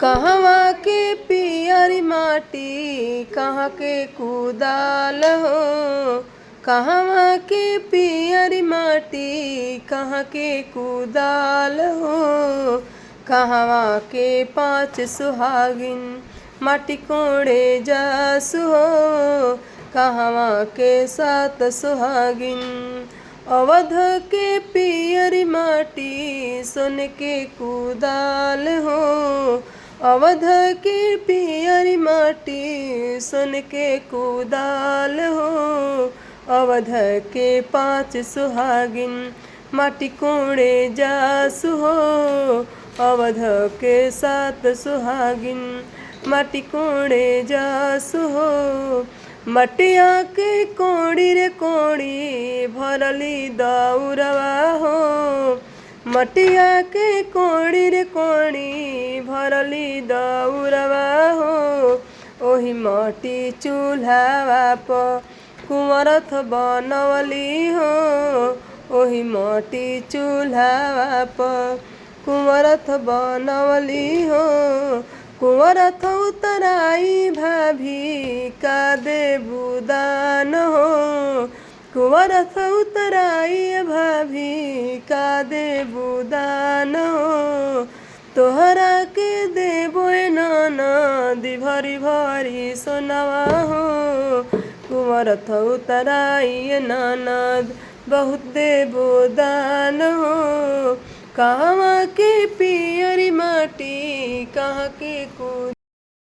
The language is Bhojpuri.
कहवा के पियरी माटी कहाँ के कुदाल हो। कहवा के पियरी माटी कहाँ के कुदाल हो। कहवा के पाँच सुहागिन माटी कोड़े जासु हो। कहवा के सात सुहागिन अवध के पियरी माटी सोन के कुदाल हो। अवध के पियरी माटी सोन के कुदाल हो। अवध के पाँच सुहागिन माटी कोड़े जासु हो। अवध के सात सुहागिन माटी कोड़े जासु हो। मटिया के कोड़ी रे कोड़ी भरली दौरवा हो। मटिया के कोड़ी रे कोड़ी भरली दौरवा हो। ओही माटी चूल्हावा प कुंवरथ बनवली हो। ओही माटी चूल्हावा प कुंवरथ बनवली हो। कुंवरथ उतराई भाभी का देबू दान हो। कुंवरथ उतराई भाभी का देबू दान हो। तोहरा के देबो ननद भरी भरी सोनवा हो। कुंवरथ उतराई ननद बहुत देबो दान हो। कहवा के पियरी माटी कहाँ के